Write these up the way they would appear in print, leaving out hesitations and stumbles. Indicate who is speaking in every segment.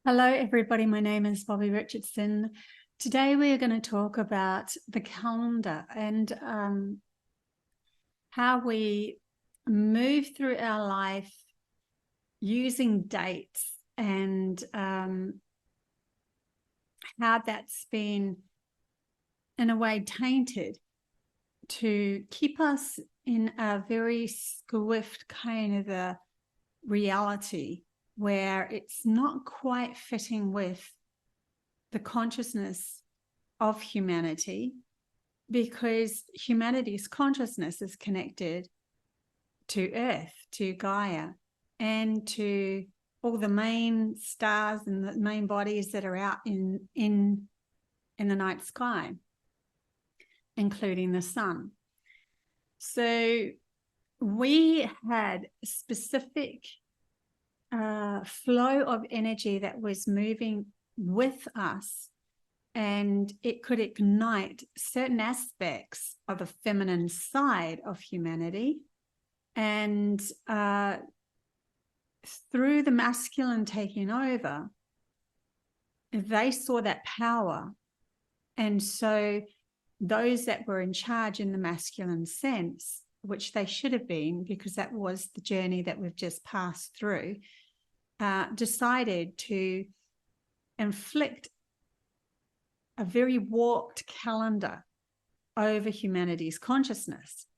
Speaker 1: Hello, everybody. My name is Bobby Richardson. Today we are going to talk about the calendar and how we move through our life using dates and how that's been, in a way, tainted to keep us in a very swift kind of a reality where it's not quite fitting with the consciousness of humanity, because humanity's consciousness is connected to Earth, to Gaia, and to all the main stars and the main bodies that are out in the night sky, including the sun. So we had a specific flow of energy that was moving with us, and it could ignite certain aspects of the feminine side of humanity. And through the masculine taking over, they saw that power. And so those that were in charge in the masculine sense, which they should have been, because that was the journey that we've just passed through, decided to inflict a very warped calendar over humanity's consciousness.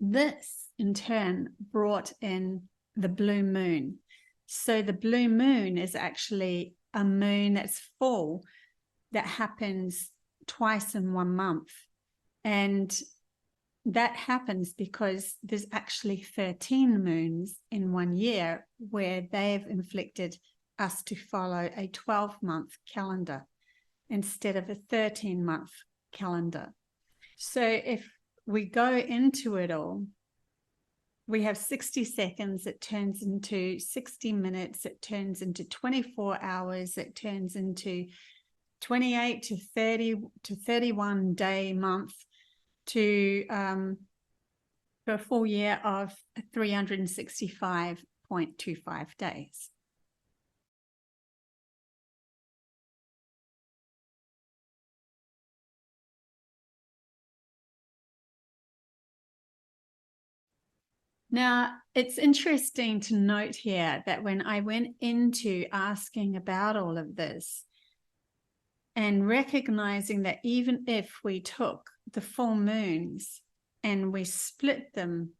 Speaker 1: This, in turn, brought in the blue moon. So the blue moon is actually a moon that's full, that happens twice in 1 month. And that happens because there's actually 13 moons in 1 year, where they've inflicted us to follow a 12-month calendar instead of a 13-month calendar. So if we go into it all, we have 60 seconds, it turns into 60 minutes, it turns into 24 hours, it turns into 28 to 30 to 31 day month, to a full year of 365.25 days. Now, it's interesting to note here that when I went into asking about all of this and recognizing that even if we took the full moons and we split them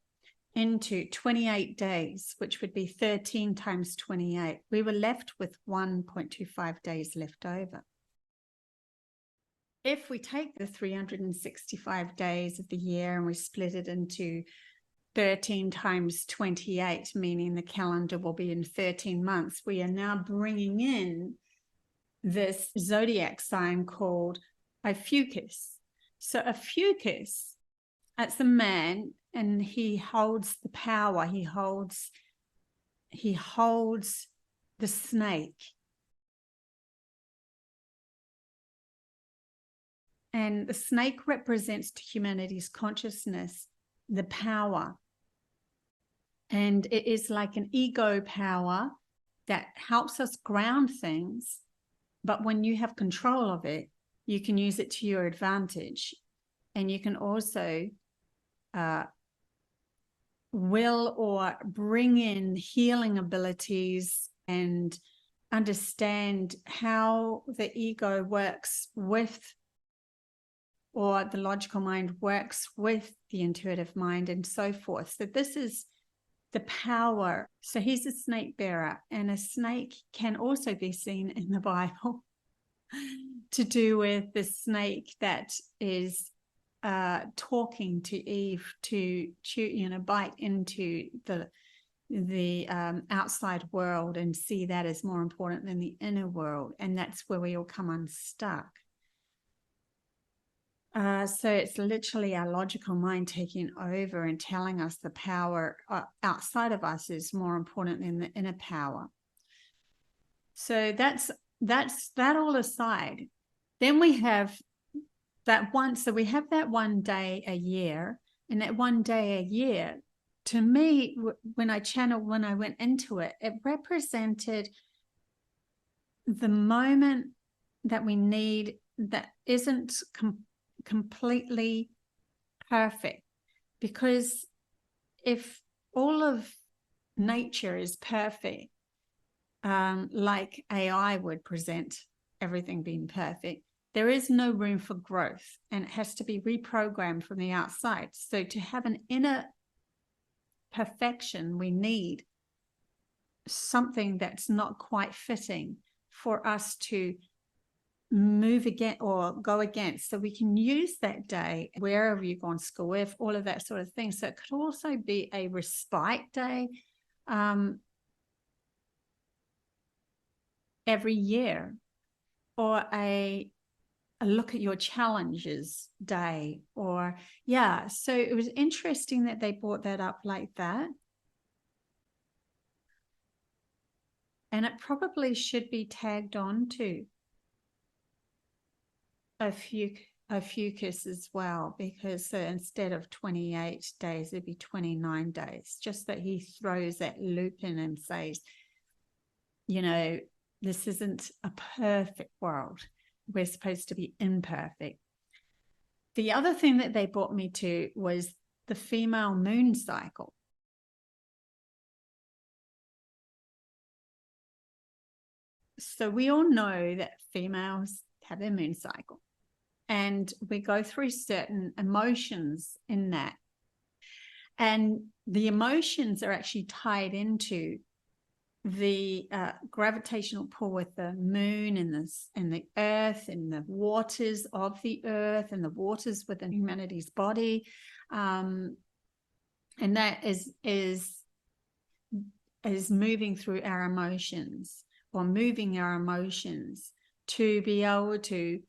Speaker 1: into 28 days, which would be 13 times 28, we were left with 1.25 days left over. If we take the 365 days of the year and we split it into 13 times 28, meaning the calendar will be in 13 months, we are now bringing in this zodiac sign called a Fucus. So a Fucus, that's a man, and he holds the power. He holds the snake. And the snake represents to humanity's consciousness the power. And it is like an ego power that helps us ground things. But when you have control of it, you can use it to your advantage. And you can also will or bring in healing abilities and understand how the ego works with, or the logical mind works with the intuitive mind, and so forth. So this is the power. So he's a snake bearer, and a snake can also be seen in the Bible to do with the snake that is talking to Eve to bite into the outside world and see that as more important than the inner world. And that's where we all come unstuck. So it's literally our logical mind taking over and telling us the power outside of us is more important than the inner power. So that's that all aside. Then we have that one. So we have that 1 day a year, and that 1 day a year, to me, when I went into it, it represented the moment that we need that isn't completely perfect, because if all of nature is perfect, like AI would present everything being perfect, there is no room for growth, and it has to be reprogrammed from the outside. So to have an inner perfection, we need something that's not quite fitting for us to move again or go against, so we can use that day wherever you've gone school with, all of that sort of thing. So it could also be a respite day every year, or a look at your challenges day, or so it was interesting that they brought that up like that. And it probably should be tagged on to a fucus as well, because instead of 28 days, it'd be 29 days. Just that he throws that loop in and says, you know, this isn't a perfect world. We're supposed to be imperfect. The other thing that they brought me to was the female moon cycle. So we all know that females have their moon cycle, and we go through certain emotions in that. And the emotions are actually tied into the gravitational pull with the moon and the earth and the waters of the earth and the waters within humanity's body. And that is moving through our emotions, or moving our emotions to be able to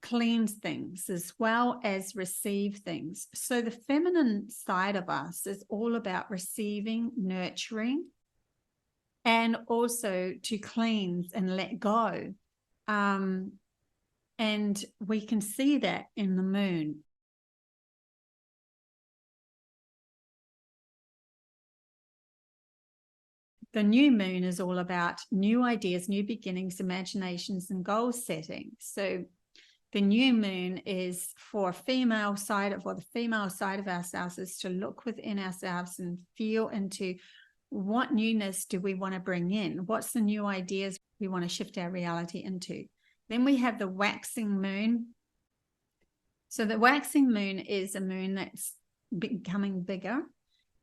Speaker 1: cleanse things as well as receive things. So the feminine side of us is all about receiving, nurturing, and also to cleanse and let go. And we can see that in the moon. The new moon is all about new ideas, new beginnings, imaginations, and goal setting. So the new moon is for female side of, or the female side of ourselves, is to look within ourselves and feel into what newness do we want to bring in? What's the new ideas we want to shift our reality into? Then we have the waxing moon. So the waxing moon is a moon that's becoming bigger.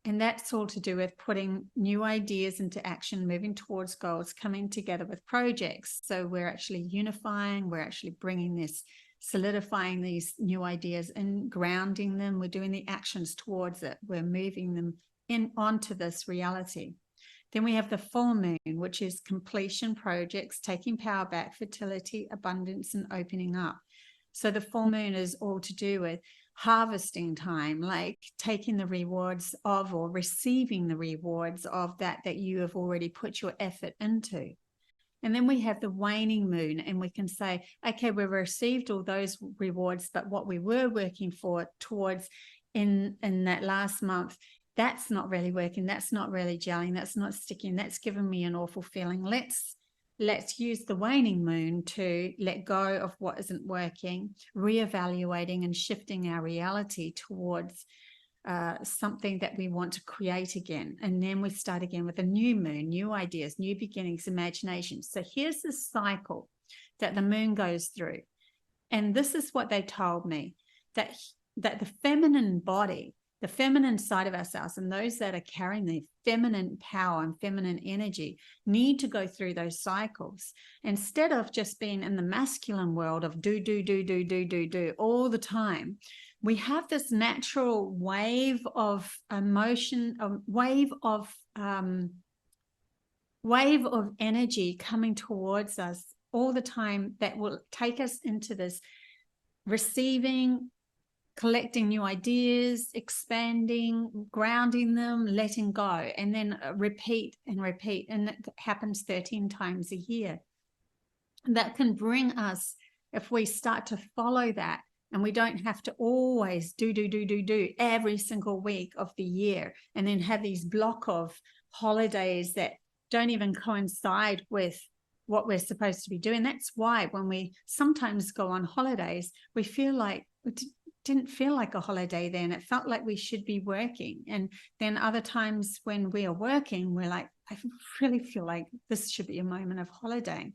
Speaker 1: And that's all to do with putting new ideas into action, moving towards goals, coming together with projects. So we're actually unifying, we're actually bringing this, solidifying these new ideas and grounding them. We're doing the actions towards it. We're moving them onto this reality. Then we have the full moon, which is completion, projects, taking power back, fertility, abundance, and opening up. So the full moon is all to do with harvesting time, like taking the rewards of, or receiving the rewards of that you have already put your effort into. And then we have the waning moon, and we can say, okay, we've received all those rewards, but what we were working for towards in that last month, that's not really working, that's not really gelling, that's not sticking, that's given me an awful feeling. Let's use the waning moon to let go of what isn't working, reevaluating and shifting our reality towards something that we want to create again. And then we start again with a new moon, new ideas, new beginnings, imagination. So here's the cycle that the moon goes through. And this is what they told me, that the feminine body, the feminine side of ourselves, and those that are carrying the feminine power and feminine energy need to go through those cycles. Instead of just being in the masculine world of do all the time, we have this natural wave of emotion, a wave of energy coming towards us all the time that will take us into this receiving, collecting new ideas, expanding, grounding them, letting go, and then repeat and repeat. And it happens 13 times a year. That can bring us, if we start to follow that, and we don't have to always do every single week of the year, and then have these block of holidays that don't even coincide with what we're supposed to be doing. That's why when we sometimes go on holidays, we feel like it didn't feel like a holiday then. It felt like we should be working. And then other times when we are working, we're like, I really feel like this should be a moment of holiday.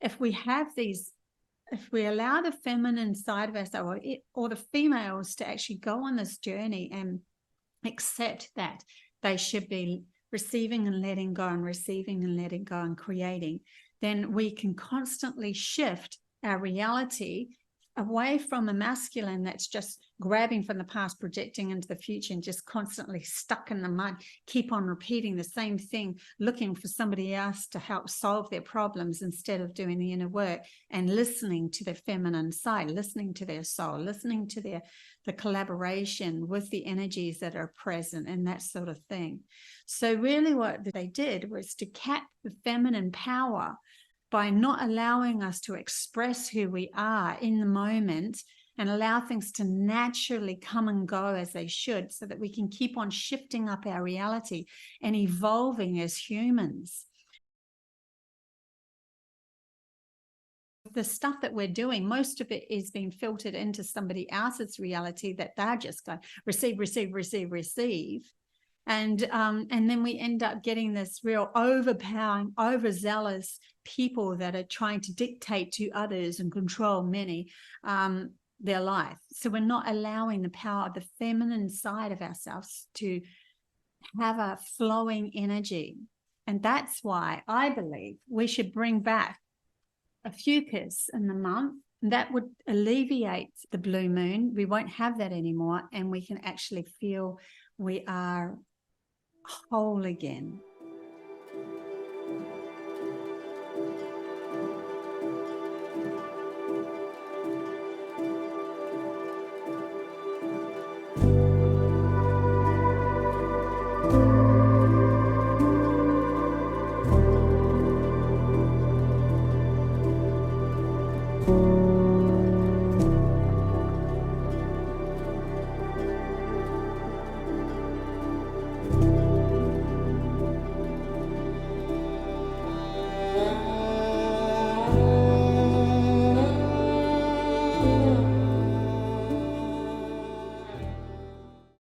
Speaker 1: If we have these, if we allow the feminine side of ourselves or the females to actually go on this journey and accept that they should be receiving and letting go and receiving and letting go and creating, then we can constantly shift our reality away from a masculine that's just grabbing from the past, projecting into the future, and just constantly stuck in the mud, keep on repeating the same thing, looking for somebody else to help solve their problems instead of doing the inner work and listening to their feminine side, listening to their soul, listening to the collaboration with the energies that are present and that sort of thing. So really what they did was to cap the feminine power by not allowing us to express who we are in the moment and allow things to naturally come and go as they should, so that we can keep on shifting up our reality and evolving as humans. The stuff that we're doing, most of it is being filtered into somebody else's reality that they're just going receive, receive, receive, receive. And then we end up getting this real overpowering, overzealous people that are trying to dictate to others and control many their life. So we're not allowing the power of the feminine side of ourselves to have a flowing energy. And that's why I believe we should bring back a fucus in the month. That would alleviate the blue moon. We won't have that anymore, and we can actually feel we are whole again.